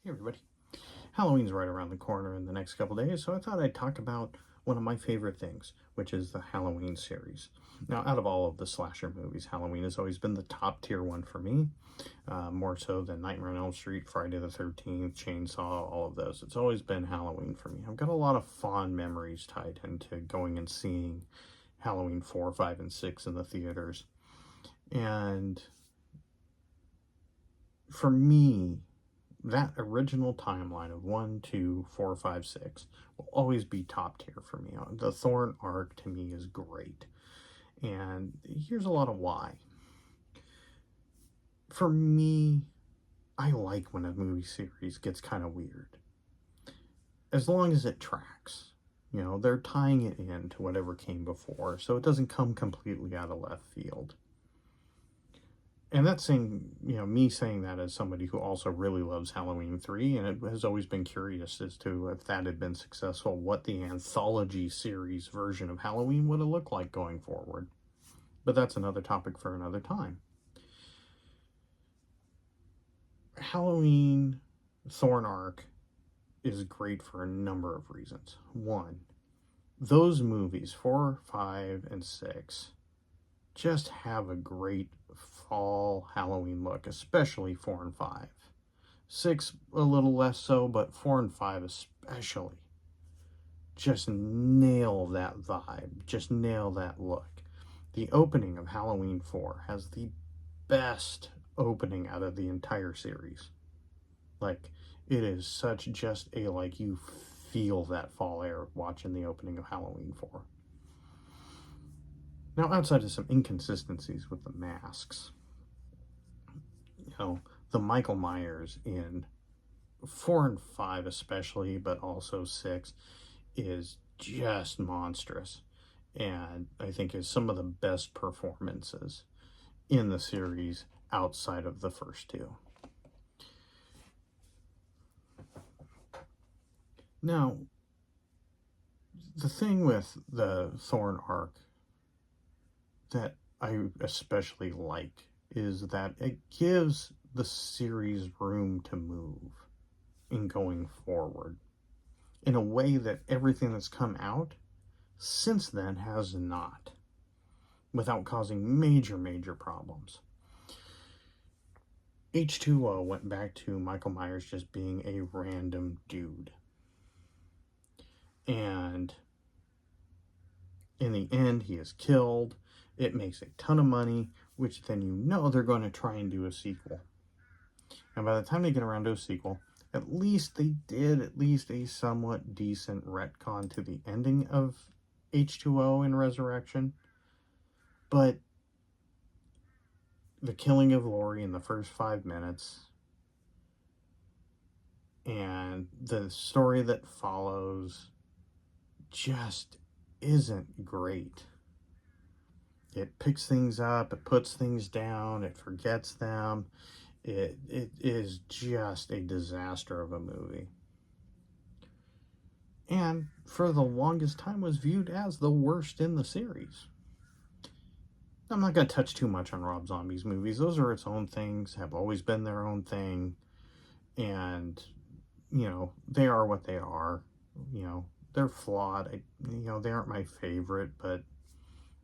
Hey everybody. Halloween's right around the corner in the next couple days, so I thought I'd talk about one of my favorite things, which is the Halloween series. Now, out of all of the slasher movies, Halloween has always been the top tier one for me, more so than Nightmare on Elm Street, Friday the 13th, Chainsaw, all of those. It's always been Halloween for me. I've got a lot of fond memories tied into going and seeing Halloween 4, 5, and 6 in the theaters. And for me, that original timeline of 1, 2, 4, 5, 6 will always be top tier for me. The Thorn arc to me is great. And here's a lot of why. For me, I like when a movie series gets kind of weird. As long as it tracks. You know, they're tying it into whatever came before, so it doesn't come completely out of left field. And that's saying, me saying that as somebody who also really loves Halloween 3, and it has always been curious as to if that had been successful, what the anthology series version of Halloween would have looked like going forward. But that's another topic for another time. Halloween Thorn Arc is great for a number of reasons. One, those movies, 4, 5, and 6, just have a great fall Halloween look, especially 4 and 5. 6 a little less so, but 4 and 5 especially just nail that vibe, just nail that look. The opening of Halloween 4 has the best opening out of the entire series. Like, it is such just a, like, you feel that fall air watching the opening of Halloween 4. Now, outside of some inconsistencies with the masks, the Michael Myers in 4 and 5 especially, but also 6, is just monstrous. And I think is some of the best performances in the series outside of the first two. Now, the thing with the Thorn arc that I especially like is that it gives the series room to move in going forward in a way that everything that's come out since then has not, without causing major problems. H2O went back to Michael Myers just being a random dude. And in the end, he is killed. It makes a ton of money, which then they're going to try and do a sequel. And by the time they get around to a sequel, at least they did a somewhat decent retcon to the ending of H2O in Resurrection. But the killing of Laurie in the first 5 minutes and the story that follows just isn't great. It picks things up, it puts things down, it forgets them. It is just a disaster of a movie. And for the longest time was viewed as the worst in the series. I'm not going to touch too much on Rob Zombie's movies. Those are its own things, have always been their own thing. And, they are what they are. They're flawed. They aren't my favorite, but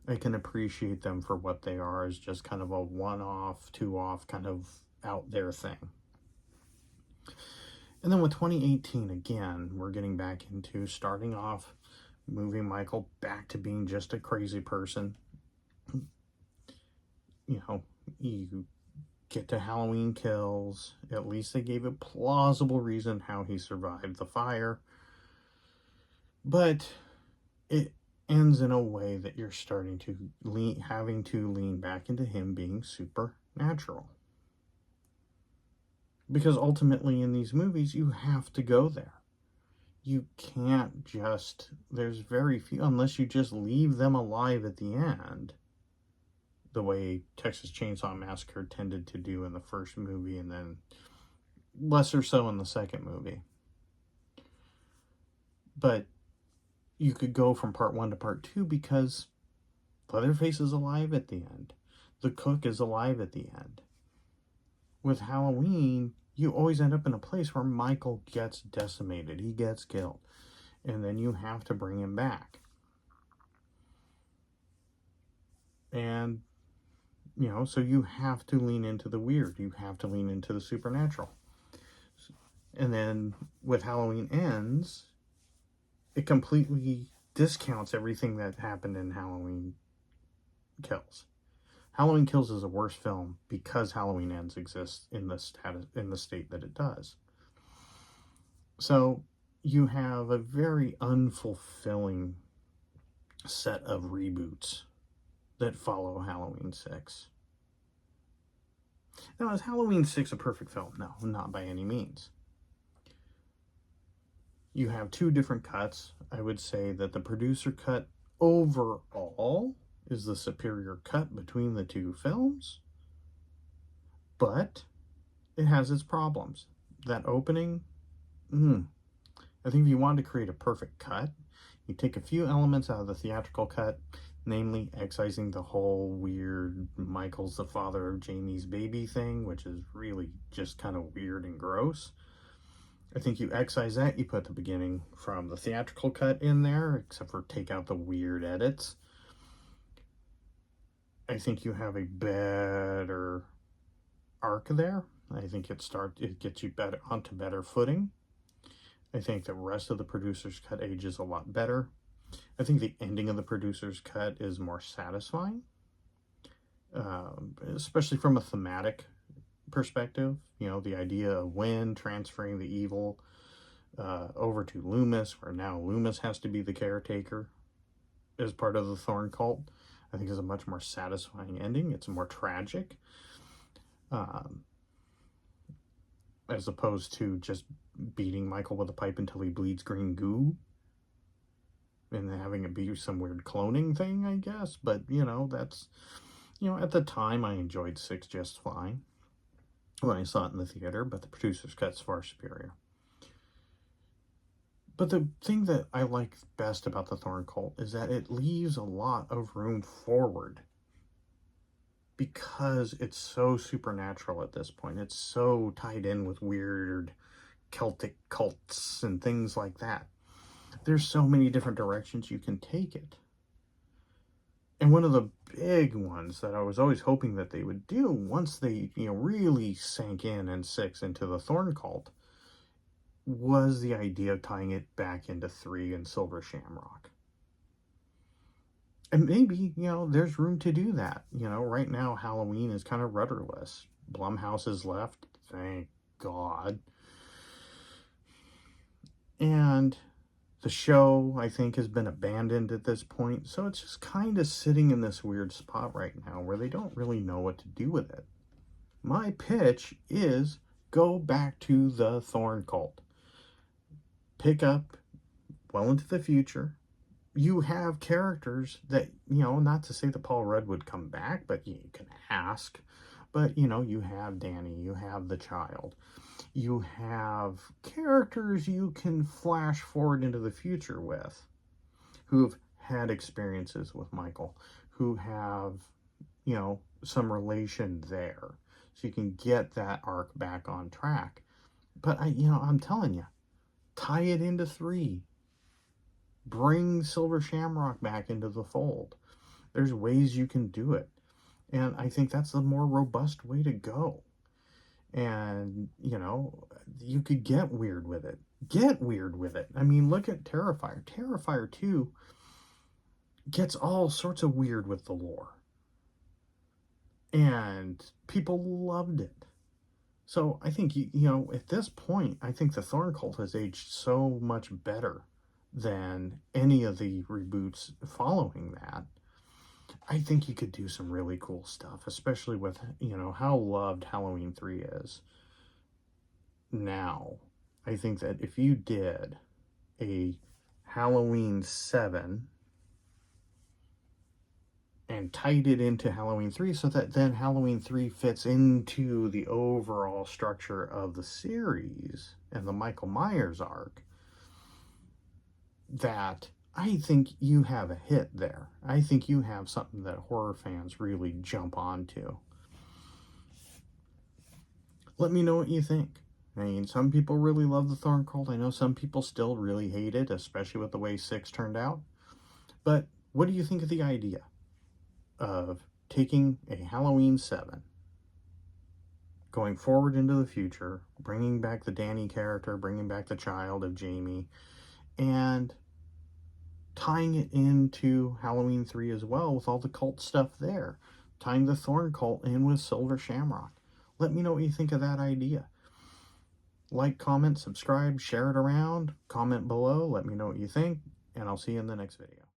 I can appreciate them for what they are as just kind of a one-off, two-off kind of out there thing. And then with 2018, again, we're getting back into starting off, moving Michael back to being just a crazy person. You get to Halloween Kills. At least they gave a plausible reason how he survived the fire. But it ends in a way that you're starting to having to lean back into him being supernatural. Because ultimately in these movies, you have to go there. You can't there's very few, unless you just leave them alive at the end, the way Texas Chainsaw Massacre tended to do in the first movie, and then lesser so in the second movie. But you could go from part 1 to part 2 because Leatherface is alive at the end. The cook is alive at the end. With Halloween, you always end up in a place where Michael gets decimated. He gets killed. And then you have to bring him back. And, so you have to lean into the weird. You have to lean into the supernatural. And then with Halloween Ends, it completely discounts everything that happened in Halloween Kills. Halloween Kills is a worse film because Halloween Ends exists in the state that it does. So you have a very unfulfilling set of reboots that follow Halloween 6. Now, is Halloween 6 a perfect film? No, not by any means. You have two different cuts. I would say that the producer cut overall is the superior cut between the two films, but it has its problems. That opening, I think if you wanted to create a perfect cut, you take a few elements out of the theatrical cut, namely excising the whole weird Michael's the father of Jamie's baby thing, which is really just kind of weird and gross. I think you excise that, you put the beginning from the theatrical cut in there, except for take out the weird edits. I think you have a better arc there. I think it gets you better onto better footing. I think the rest of the producer's cut ages a lot better. I think the ending of the producer's cut is more satisfying, especially from a thematic perspective. The idea of Wynn transferring the evil over to Loomis, where now Loomis has to be the caretaker as part of the Thorn Cult, I think is a much more satisfying ending. It's more tragic, as opposed to just beating Michael with a pipe until he bleeds green goo and then having it be some weird cloning thing, I guess. But, that's, at the time I enjoyed 6 just fine when I saw it in the theater, but the producer's cut's far superior. But the thing that I like best about the Thorn Cult is that it leaves a lot of room forward because it's so supernatural at this point. It's so tied in with weird Celtic cults and things like that. There's so many different directions you can take it. And one of the big ones that I was always hoping that they would do once they, really sank in 6 into the Thorn Cult was the idea of tying it back into 3 and Silver Shamrock. And maybe, there's room to do that. Right now Halloween is kind of rudderless. Blumhouse is left, thank God. And the show, I think, has been abandoned at this point, so it's just kind of sitting in this weird spot right now where they don't really know what to do with it. My pitch is go back to the Thorn Cult. Pick up well into the future. You have characters that, not to say that Paul Rudd would come back, but you can ask. But, you have Danny, you have the child. You have characters you can flash forward into the future with, who've had experiences with Michael, who have, some relation there. So you can get that arc back on track. But, I'm telling you, tie it into 3. Bring Silver Shamrock back into the fold. There's ways you can do it. And I think that's the more robust way to go. And, you could get weird with it. Get weird with it. I mean, look at Terrifier. Terrifier 2 gets all sorts of weird with the lore. And people loved it. So I think, at this point, I think the Thorn Cult has aged so much better than any of the reboots following that. I think you could do some really cool stuff, especially with, how loved Halloween 3 is. Now, I think that if you did a Halloween 7 and tied it into Halloween 3 so that then Halloween 3 fits into the overall structure of the series and the Michael Myers arc, that I think you have a hit there. I think you have something that horror fans really jump onto. Let me know what you think. I mean, some people really love the Thorn Cult. I know some people still really hate it, especially with the way 6 turned out. But what do you think of the idea of taking a Halloween 7, going forward into the future, bringing back the Danny character, bringing back the child of Jamie, and tying it into Halloween 3 as well with all the cult stuff there, tying the Thorn Cult in with Silver Shamrock? Let me know what you think of that idea. Like, comment, subscribe, share it around, comment below, let me know what you think, and I'll see you in the next video.